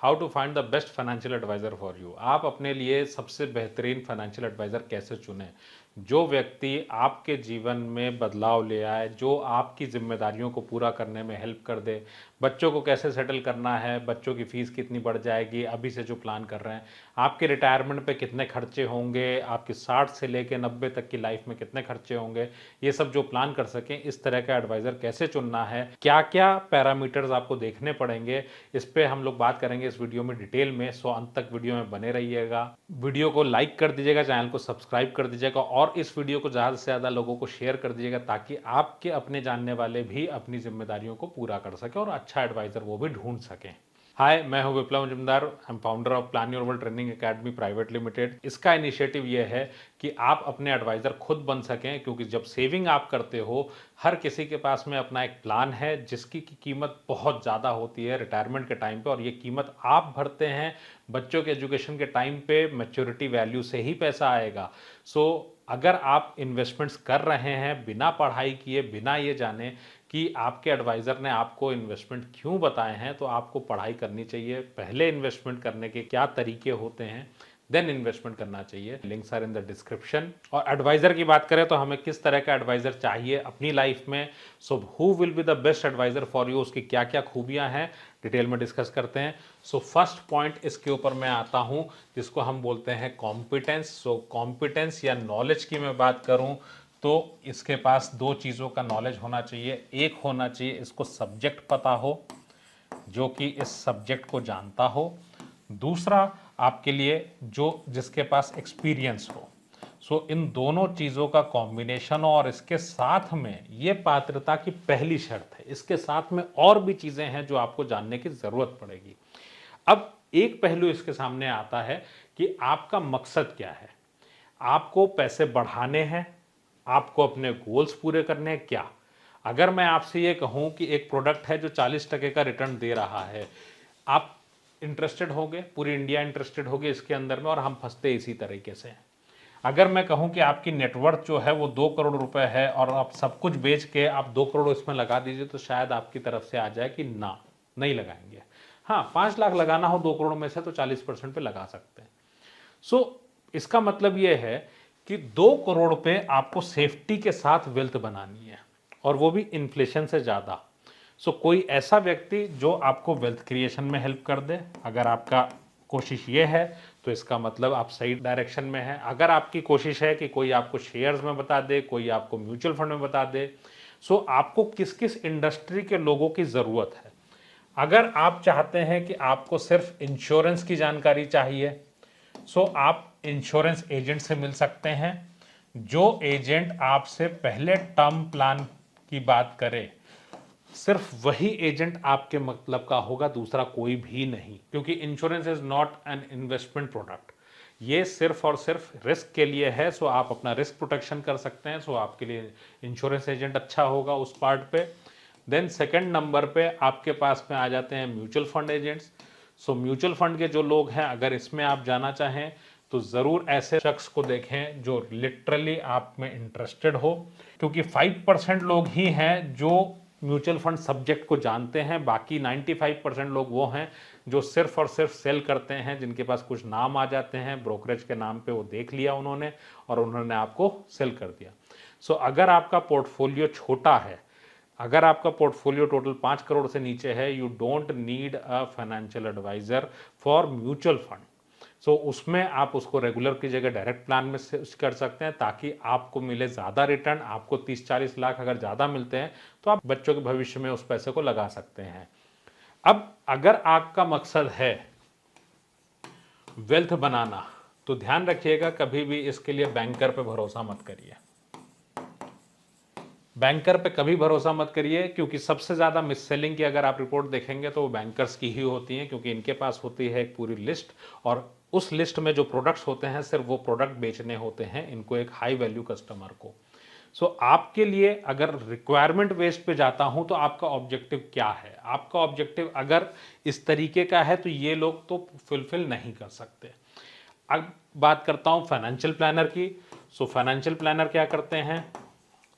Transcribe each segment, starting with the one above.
How to find the best financial advisor for you. आप अपने लिए सबसे बेहतरीन फाइनेंशियल एडवाइज़र कैसे चुनें, जो व्यक्ति आपके जीवन में बदलाव ले आए, जो आपकी जिम्मेदारियों को पूरा करने में हेल्प कर दे। बच्चों को कैसे सेटल करना है, बच्चों की फ़ीस कितनी बढ़ जाएगी अभी से जो प्लान कर रहे हैं, आपके रिटायरमेंट पे कितने खर्चे होंगे, आपकी 60 से लेकर 90 तक की लाइफ में कितने खर्चे होंगे, ये सब जो प्लान कर सकें, इस तरह का एडवाइज़र कैसे चुनना है, क्या क्या पैरामीटर्स आपको देखने पड़ेंगे, इस पर हम लोग बात करेंगे इस वीडियो में डिटेल में। सो अंत तक वीडियो में बने रहिएगा। वीडियो को लाइक कर दीजिएगा, चैनल को सब्सक्राइब कर दीजिएगा और इस वीडियो को ज़्यादा से ज़्यादा लोगों को शेयर कर दीजिएगा, ताकि आपके अपने जानने वाले भी अपनी जिम्मेदारियों को पूरा कर सकें और अच्छा एडवाइज़र वो भी ढूंढ सकें। हाय, मैं हूं Viplav Majumdar. I am founder of Plan your World training academy private limited. इसका इनिशिएटिव ये है कि आप अपने एडवाइज़र खुद बन सकें, क्योंकि जब सेविंग आप करते हो, हर किसी के पास में अपना एक प्लान है जिसकी कीमत बहुत ज़्यादा होती है रिटायरमेंट के टाइम पे, और ये कीमत आप भरते हैं बच्चों के एजुकेशन के टाइम पे, मैच्योरिटी वैल्यू से ही पैसा आएगा। सो अगर आप इन्वेस्टमेंट्स कर रहे हैं बिना पढ़ाई किए, बिना ये जाने कि आपके एडवाइज़र ने आपको इन्वेस्टमेंट क्यों बताए हैं, तो आपको पढ़ाई करनी चाहिए। पहले इन्वेस्टमेंट करने के क्या तरीके होते हैं, देन इन्वेस्टमेंट करना चाहिए। Links are in the description. और एडवाइज़र की बात करें तो हमें किस तरह का एडवाइज़र चाहिए अपनी लाइफ में, so who will be the best advisor for you, उसकी क्या क्या खूबियां हैं, डिटेल में डिस्कस करते हैं। सो फर्स्ट पॉइंट इसके ऊपर मैं आता हूं, जिसको हम बोलते हैं कॉम्पिटेंस। सो कॉम्पिटेंस या नॉलेज की मैं बात करूं तो इसके पास दो चीज़ों का नॉलेज होना चाहिए। एक होना चाहिए इसको सब्जेक्ट पता हो, जो कि इस सब्जेक्ट को जानता हो। दूसरा आपके लिए जिसके पास एक्सपीरियंस हो। सो इन दोनों चीज़ों का कॉम्बिनेशन हो, और इसके साथ में ये पात्रता की पहली शर्त है, इसके साथ में और भी चीज़ें हैं जो आपको जानने की ज़रूरत पड़ेगी। अब एक पहलू इसके सामने आता है कि आपका मकसद क्या है। आपको पैसे बढ़ाने हैं, आपको अपने गोल्स पूरे करने हैं क्या। अगर मैं आपसे ये कहूं कि एक प्रोडक्ट है जो 40% का रिटर्न दे रहा है, आप इंटरेस्टेड होंगे, पूरी इंडिया इंटरेस्टेड होगी इसके अंदर में, और हम फंसते इसी तरीके से। अगर मैं कहूं कि आपकी नेटवर्थ जो है वो 2 करोड़ रुपए है और आप सब कुछ बेच के आप 2 करोड़ इसमें लगा दीजिए, तो शायद आपकी तरफ से आ जाए कि ना, नहीं लगाएंगे। हाँ, 5 लाख लगाना हो 2 करोड़ में से तो 40% पे लगा सकते हैं। सो इसका मतलब यह है कि 2 करोड़ पे आपको सेफ्टी के साथ वेल्थ बनानी है, और वो भी इन्फ्लेशन से ज़्यादा। सो कोई ऐसा व्यक्ति जो आपको वेल्थ क्रिएशन में हेल्प कर दे, अगर आपका कोशिश ये है तो इसका मतलब आप सही डायरेक्शन में हैं। अगर आपकी कोशिश है कि कोई आपको शेयर्स में बता दे, कोई आपको म्यूचुअल फंड में बता दे, सो आपको किस किस इंडस्ट्री के लोगों की ज़रूरत है। अगर आप चाहते हैं कि आपको सिर्फ इंश्योरेंस की जानकारी चाहिए, सो आप इंश्योरेंस एजेंट से मिल सकते हैं, जो एजेंट आपसे पहले टर्म प्लान की बात करे। सिर्फ वही एजेंट आपके मतलब का होगा, दूसरा कोई भी नहीं, क्योंकि insurance is not an investment product. ये सिर्फ और सिर्फ रिस्क के लिए है। सो आप अपना रिस्क प्रोटेक्शन कर सकते हैं, सो आपके लिए इंश्योरेंस एजेंट अच्छा होगा उस पार्ट पे। देन सेकंड नंबर पे आपके पास में आ जाते हैं mutual fund agents. So mutual fund के जो लोग हैं, अगर इसमें आप जाना चाहें तो ज़रूर ऐसे शख्स को देखें जो लिटरली आप में इंटरेस्टेड हो, क्योंकि 5% लोग ही हैं जो म्यूचुअल फंड सब्जेक्ट को जानते हैं। बाकी 95% लोग वो हैं जो सिर्फ और सिर्फ सेल करते हैं, जिनके पास कुछ नाम आ जाते हैं ब्रोकरेज के नाम पे, वो देख लिया उन्होंने और उन्होंने आपको सेल कर दिया। सो अगर आपका पोर्टफोलियो छोटा है, अगर आपका पोर्टफोलियो टोटल 5 करोड़ से नीचे है, you don't need a financial adviser for mutual fund. So उसमें आप उसको रेगुलर की जगह डायरेक्ट प्लान में स्विच कर सकते हैं, ताकि आपको मिले ज़्यादा रिटर्न। आपको 30-40 लाख अगर ज़्यादा मिलते हैं तो आप बच्चों के भविष्य में उस पैसे को लगा सकते हैं। अब अगर आपका मकसद है वेल्थ बनाना, तो ध्यान रखिएगा, कभी भी इसके लिए बैंकर पे भरोसा मत करिए। बैंकर पे कभी भरोसा मत करिए, क्योंकि सबसे ज़्यादा मिस सेलिंग की अगर आप रिपोर्ट देखेंगे तो वो बैंकर्स की ही होती हैं, क्योंकि इनके पास होती है एक पूरी लिस्ट, और उस लिस्ट में जो प्रोडक्ट्स होते हैं सिर्फ वो प्रोडक्ट बेचने होते हैं इनको, एक हाई वैल्यू कस्टमर को। सो आपके लिए अगर रिक्वायरमेंट बेस्ड पे जाता हूं तो आपका ऑब्जेक्टिव क्या है। आपका ऑब्जेक्टिव अगर इस तरीके का है तो ये लोग तो फुलफिल नहीं कर सकते। अब बात करता हूं फाइनेंशियल प्लानर की। सो फाइनेंशियल प्लानर क्या करते हैं,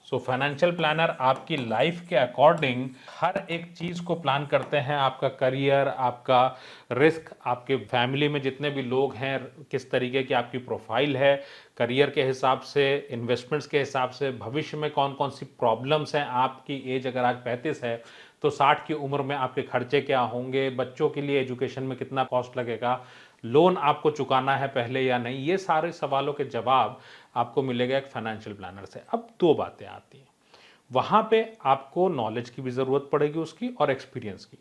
सो फाइनेंशियल प्लानर आपकी लाइफ के अकॉर्डिंग हर एक चीज़ को प्लान करते हैं। आपका करियर, आपका रिस्क, आपके फैमिली में जितने भी लोग हैं, किस तरीके की आपकी प्रोफाइल है, करियर के हिसाब से, इन्वेस्टमेंट्स के हिसाब से, भविष्य में कौन कौन सी प्रॉब्लम्स हैं। आपकी एज अगर आज 35 है तो 60 की उम्र में आपके खर्चे क्या होंगे, बच्चों के लिए एजुकेशन में कितना कॉस्ट लगेगा, लोन आपको चुकाना है पहले या नहीं, ये सारे सवालों के जवाब आपको मिलेगा एक फाइनेंशियल प्लानर से। अब दो बातें आती हैं, वहां पे आपको नॉलेज की भी ज़रूरत पड़ेगी उसकी, और एक्सपीरियंस की।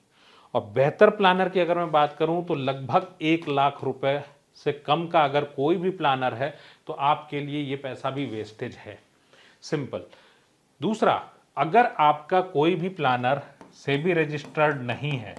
और बेहतर प्लानर की अगर मैं बात करूं तो लगभग 1 लाख रुपए से कम का अगर कोई भी प्लानर है तो आपके लिए ये पैसा भी वेस्टेज है, सिंपल। दूसरा, अगर आपका कोई भी प्लानर सेबी रजिस्टर्ड नहीं है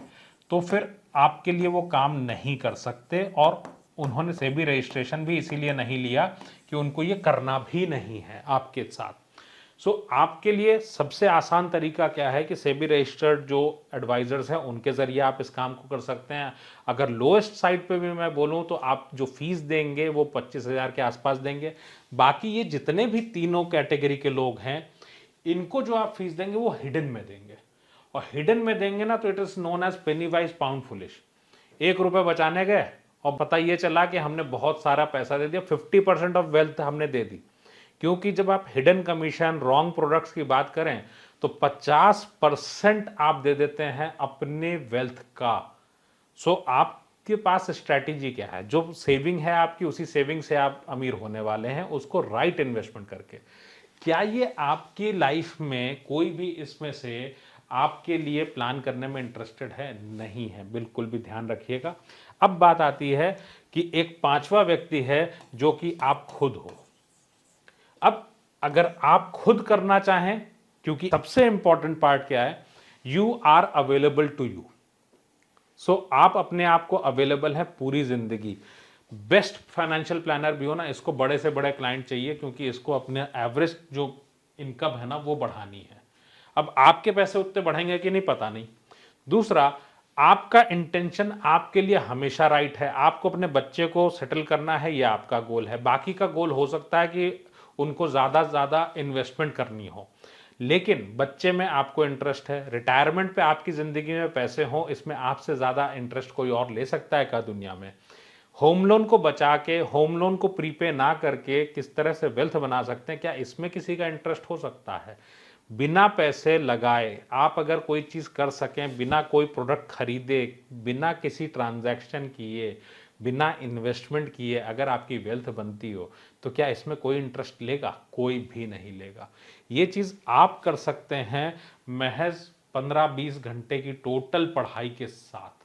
तो फिर आपके लिए वो काम नहीं कर सकते, और उन्होंने सेबी रजिस्ट्रेशन भी इसीलिए नहीं लिया कि उनको ये करना भी नहीं है आपके साथ। सो आपके लिए सबसे आसान तरीका क्या है कि सेबी रजिस्टर्ड जो एडवाइजर्स हैं उनके ज़रिए आप इस काम को कर सकते हैं। अगर लोएस्ट साइड पे भी मैं बोलूं तो आप जो फीस देंगे वो 25,000 के आसपास देंगे। बाकी ये जितने भी तीनों कैटेगरी के लोग हैं, इनको जो आप फीस देंगे वो हिडन में देंगे, और हिडन में देंगे ना तो it is known as penny wise pound foolish. 1 रुपये बचाने गए और पता ये चला कि हमने बहुत सारा पैसा दे दिया, 50% ऑफ वेल्थ हमने दे दी। क्योंकि जब आप हिडन कमीशन, रॉन्ग प्रोडक्ट्स की बात करें तो 50% आप दे देते हैं अपने वेल्थ का। सो आपके पास स्ट्रैटेजी क्या है? जो सेविंग है आपकी, उसी सेविंग से आप अमीर होने वाले हैं, उसको राइट इन्वेस्टमेंट करके। क्या ये आपकी लाइफ में कोई भी इसमें से आपके लिए प्लान करने में इंटरेस्टेड है? नहीं है, बिल्कुल भी ध्यान रखिएगा। अब बात आती है कि एक पांचवा व्यक्ति है जो कि आप खुद हो। अब अगर आप खुद करना चाहें, क्योंकि सबसे इंपॉर्टेंट पार्ट क्या है, you are available to you. So आप अपने आप को अवेलेबल है पूरी जिंदगी। बेस्ट फाइनेंशियल प्लानर भी हो ना, इसको बड़े से बड़े क्लाइंट चाहिए, क्योंकि इसको अपने एवरेज जो इनकम है ना वो बढ़ानी है। अब आपके पैसे उतने बढ़ेंगे कि नहीं पता नहीं। दूसरा, आपका इंटेंशन आपके लिए हमेशा राइट है। आपको अपने बच्चे को सेटल करना है, यह आपका गोल है। बाकी का गोल हो सकता है कि उनको ज़्यादा से ज़्यादा इन्वेस्टमेंट करनी हो, लेकिन बच्चे में आपको इंटरेस्ट है, रिटायरमेंट पे आपकी ज़िंदगी में पैसे हों, इसमें आपसे ज़्यादा इंटरेस्ट कोई और ले सकता है क्या दुनिया में? होम लोन को बचा के, होम लोन को प्रीपे ना करके किस तरह से वेल्थ बना सकते हैं, क्या इसमें किसी का इंटरेस्ट हो सकता है? बिना पैसे लगाए आप अगर कोई चीज़ कर सकें, बिना कोई प्रोडक्ट खरीदे, बिना किसी ट्रांजैक्शन किए, बिना इन्वेस्टमेंट किए अगर आपकी वेल्थ बनती हो, तो क्या इसमें कोई इंटरेस्ट लेगा? कोई भी नहीं लेगा। ये चीज़ आप कर सकते हैं महज 15-20 घंटे की टोटल पढ़ाई के साथ।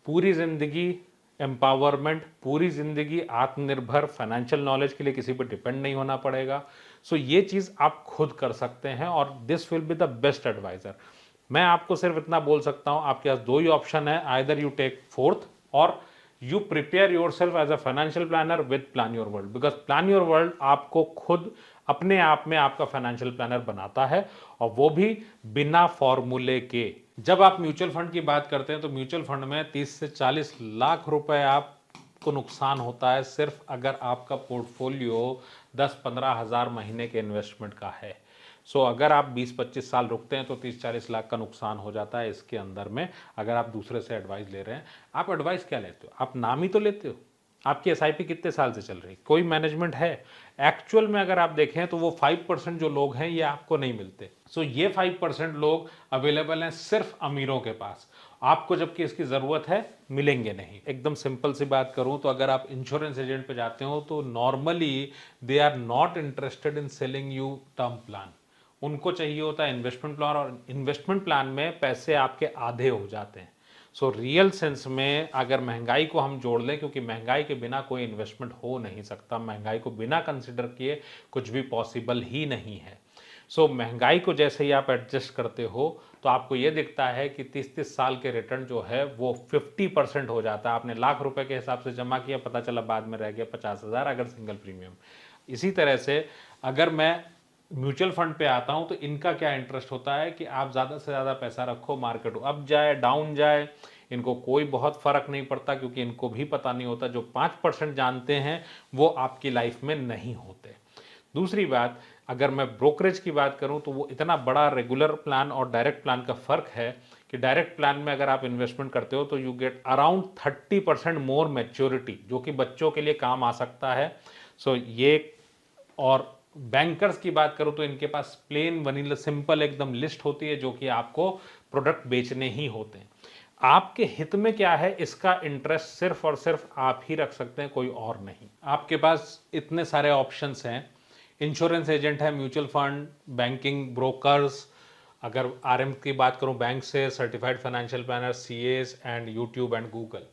पूरी ज़िंदगी एम्पावरमेंट, पूरी ज़िंदगी आत्मनिर्भर, फाइनेंशियल नॉलेज के लिए किसी पर डिपेंड नहीं होना पड़ेगा। सो ये चीज़ आप खुद कर सकते हैं, और this will be the best advisor. मैं आपको सिर्फ इतना बोल सकता हूं, आपके पास दो ही ऑप्शन है, आइदर यू टेक फोर्थ और you prepare your self as a financial planner with plan your world. Because plan your world आपको खुद अपने आप में आपका फाइनेंशियल प्लानर बनाता है, और वो भी बिना फॉर्मूले के। जब आप म्यूचुअल फंड की बात करते हैं तो म्यूचुअल फंड में 30 से 40 लाख रुपए आपको नुकसान होता है, सिर्फ अगर आपका पोर्टफोलियो 10-15 हज़ार महीने के इन्वेस्टमेंट का है। सो अगर आप 20-25 साल रुकते हैं तो 30-40 लाख का नुकसान हो जाता है इसके अंदर में। अगर आप दूसरे से एडवाइस ले रहे हैं, आप एडवाइस क्या लेते हो? आप नाम ही तो लेते हो। आपकी एसआईपी कितने साल से चल रही? कोई मैनेजमेंट है? एक्चुअल में अगर आप देखें तो वो 5% जो लोग हैं ये आपको नहीं मिलते। सो ये 5% लोग अवेलेबल हैं सिर्फ अमीरों के पास, आपको जबकि इसकी ज़रूरत है मिलेंगे नहीं। एकदम सिंपल सी बात करूं तो अगर आप इंश्योरेंस एजेंट पे जाते हो तो normally they are not interested in selling you term plan. उनको चाहिए होता है इन्वेस्टमेंट प्लान, और इन्वेस्टमेंट प्लान में पैसे आपके आधे हो जाते हैं। सो रियल सेंस में अगर महंगाई को हम जोड़ लें, क्योंकि महंगाई के बिना कोई इन्वेस्टमेंट हो नहीं सकता, महंगाई को बिना कंसिडर किए कुछ भी पॉसिबल ही नहीं है। सो महंगाई को जैसे ही आप एडजस्ट करते हो तो आपको ये दिखता है कि 30-30 साल के रिटर्न जो है वो 50% हो जाता है। आपने लाख रुपए के हिसाब से जमा किया, पता चला बाद में रह गया 50,000 अगर सिंगल प्रीमियम। इसी तरह से अगर मैं म्यूचुअल फंड पे आता हूं तो इनका क्या इंटरेस्ट होता है कि आप ज़्यादा से ज़्यादा पैसा रखो, मार्केट अप जाए डाउन जाए, इनको कोई बहुत फर्क नहीं पड़ता, क्योंकि इनको भी पता नहीं होता। जो 5% जानते हैं वो आपकी लाइफ में नहीं होते। दूसरी बात, अगर मैं ब्रोकरेज की बात करूं तो वो इतना बड़ा रेगुलर प्लान और डायरेक्ट प्लान का फ़र्क है कि डायरेक्ट प्लान में अगर आप इन्वेस्टमेंट करते हो तो you get around 30% more maturity, जो कि बच्चों के लिए काम आ सकता है। सो ये, और बैंकर्स की बात करूं तो इनके पास प्लेन वनीला सिंपल एकदम लिस्ट होती है जो कि आपको प्रोडक्ट बेचने ही होते हैं। आपके हित में क्या है इसका इंटरेस्ट सिर्फ और सिर्फ आप ही रख सकते हैं, कोई और नहीं। आपके पास इतने सारे ऑप्शंस हैं, इंश्योरेंस एजेंट है, म्यूचुअल फंड, बैंकिंग, ब्रोकर्स, अगर आरएम की बात करूं बैंक से, certified financial planner, CS and YouTube and Google.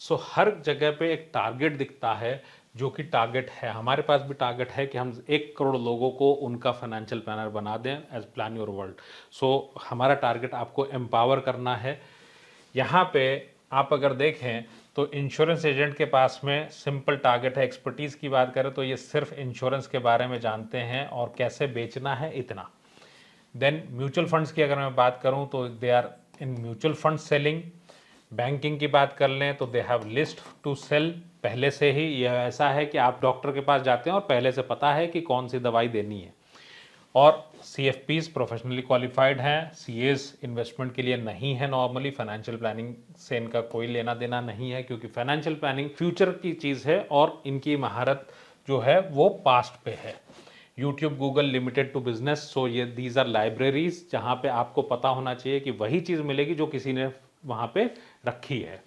So हर जगह पे एक टारगेट दिखता है जो कि टारगेट है। हमारे पास भी टारगेट है कि हम 1 करोड़ लोगों को उनका फाइनेंशियल प्लानर बना दें एज प्लान योर वर्ल्ड। सो हमारा टारगेट आपको एम्पावर करना है। यहाँ पे आप अगर देखें तो इंश्योरेंस एजेंट के पास में सिंपल टारगेट है। एक्सपर्टीज़ की बात करें तो ये सिर्फ इंश्योरेंस के बारे में जानते हैं और कैसे बेचना है, इतना। देन म्यूचुअल फंड्स की अगर मैं बात करूं तो they are in mutual fund selling. Banking की बात कर लें तो they have list to sell पहले से ही। यह ऐसा है कि आप डॉक्टर के पास जाते हैं और पहले से पता है कि कौन सी दवाई देनी है। और CFPs प्रोफेशनली क्वालिफाइड हैं। CAs इन्वेस्टमेंट के लिए नहीं है नॉर्मली, फाइनेंशियल प्लानिंग से इनका कोई लेना देना नहीं है, क्योंकि फाइनेंशियल प्लानिंग फ्यूचर की चीज़ है और इनकी महारत जो है वो पास्ट पे है। YouTube, Google limited to business, so ये दीज आर लाइब्रेरीज जहाँ पे आपको पता होना चाहिए कि वही चीज़ मिलेगी जो किसी ने वहाँ पे रखी है।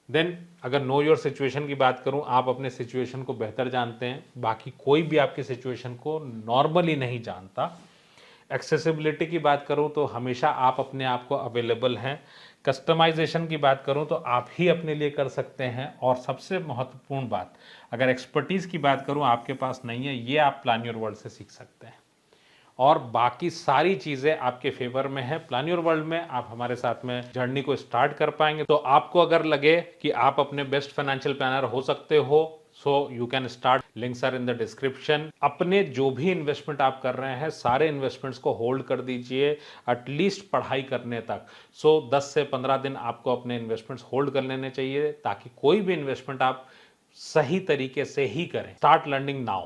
देन अगर नो योर सिचुएशन की बात करूं, आप अपने सिचुएशन को बेहतर जानते हैं, बाकी कोई भी आपकी सिचुएशन को नॉर्मली नहीं जानता। एक्सेसिबिलिटी की बात करूं तो हमेशा आप अपने आप को अवेलेबल हैं। कस्टमाइजेशन की बात करूं तो आप ही अपने लिए कर सकते हैं। और सबसे महत्वपूर्ण बात, अगर एक्सपर्टीज़ की बात करूं आपके पास नहीं है, ये आप प्लान योर वर्ल्ड से सीख सकते हैं। और बाकी सारी चीज़ें आपके फेवर में है। प्लान योर वर्ल्ड में आप हमारे साथ में जर्नी को स्टार्ट कर पाएंगे। तो आपको अगर लगे कि आप अपने बेस्ट फाइनेंशियल प्लानर हो सकते हो, so you can start, links are in the description. अपने जो भी इन्वेस्टमेंट आप कर रहे हैं सारे इन्वेस्टमेंट्स को होल्ड कर दीजिए एटलीस्ट पढ़ाई करने तक। सो 10 से 15 दिन आपको अपने इन्वेस्टमेंट्स होल्ड कर लेने चाहिए, ताकि कोई भी इन्वेस्टमेंट आप सही तरीके से ही करें। Start learning now.